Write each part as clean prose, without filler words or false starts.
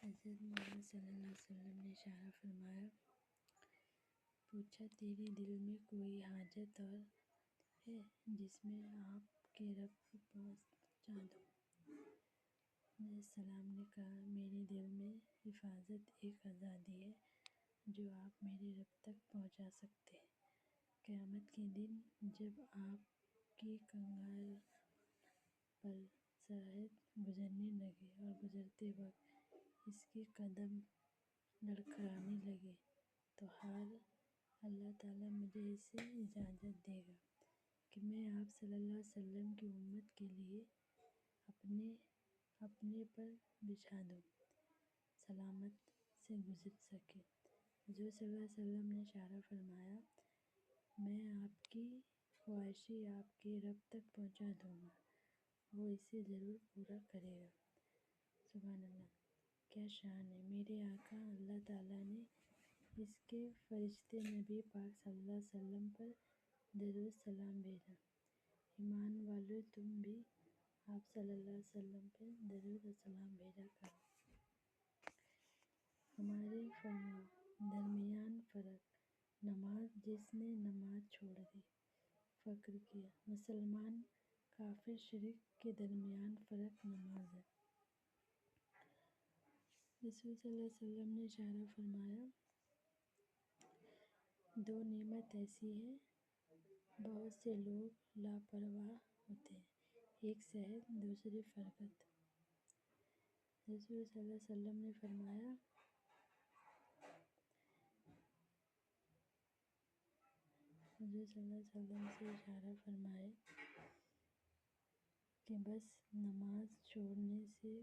حضرت محمد صلی اللہ علیہ وسلم نے اشارہ فرمایا، پوچھا تیرے دل میں کوئی حاجت اور ہے جس میں آپ کے رب کو پہنچا دوں؟ علیہ السلام نے کہا، میرے دل میں حفاظت ایک آزادی ہے جو آپ میرے رب تک پہنچا سکتے ہیں۔ قیامت کے دن جب آپ کی کنگال پر سرحد گزرنے لگے اور گزرتے وقت اس کے قدم لڑکھڑانے لگے تو حال اللہ تعالیٰ مجھے اسے اجازت دے گا کہ میں آپ صلی اللہ علیہ وسلم کی امت کے لیے اپنے پر بچھا دوں، سلامت سے گزر سکے۔ حضور صلی اللہ علیہ وسلم نے اشارہ فرمایا، میں آپ کی خواہشیں آپ کے رب تک پہنچا دوں گا، وہ اسے ضرور پورا کرے گا۔ سبحان اللہ، کیا شان ہے! میرے آقا اللہ تعالیٰ نے اس کے فرشتے نبی پاک صلی اللہ علیہ وسلم پر درود سلام بھیجا۔ ایمان والو، تم بھی آپ صلی اللہ علیہ وسلم پر درود و سلام بھیجا کرو۔ ہمارے درمیان فرق، نماز جس نے نماز چھوڑ دی۔ فخر کیا، مسلمان کافر شرک کے درمیان فرق نماز ہے۔ رسول صلی اللہ علیہ وسلم نے اشارہ فرمایا، دو نعمت ایسی ہیں، بہت سے لوگ لاپرواہ ہوتے ہیں، ایک صحت، دوسری فرغت۔ رسول صلی اللہ علیہ وسلم نے فرمایا، حضور صلی اللہ علیہ وسلم سے اشارہ فرمائے کہ بس نماز چھوڑنے سے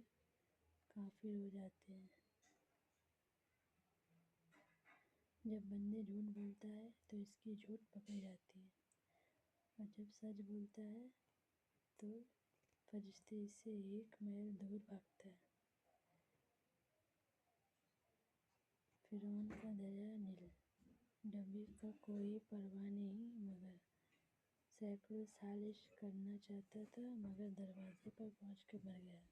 کافر ہو جاتے ہیں۔ جب بندہ جھوٹ بولتا ہے تو اس کی جھوٹ پکڑ جاتی ہے، اور جب سچ بولتا ہے تو فرشتے اس سے ایک میل دور بھاگتا ہے۔ فرعون کا دریا نیل، نبی کا کوئی پرواہ نہیں مگر سینکڑوں سال عشق کرنا چاہتا تھا مگر دروازے پر پہنچ کر مر گیا۔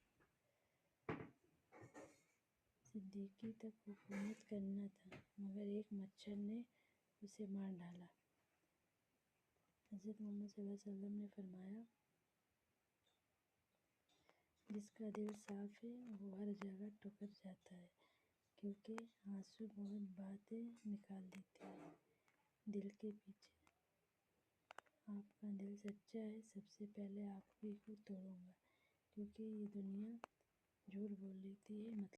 صدیقی تک حکومت کرنا تھا مگر ایک مچھر نے اسے مار ڈالا۔ حضرت محمد صلی اللہ علیہ وسلم نے فرمایا، جس کا دل صاف ہے وہ ہر جگہ ٹکر جاتا ہے، کیونکہ آنسو بہت باتیں نکال دیتے ہیں دل کے پیچھے۔ آپ کا دل سچا ہے، سب سے پہلے آپ ہی کو توڑوں گا، کیونکہ یہ دنیا جھوٹ بول لیتی ہے، مطلب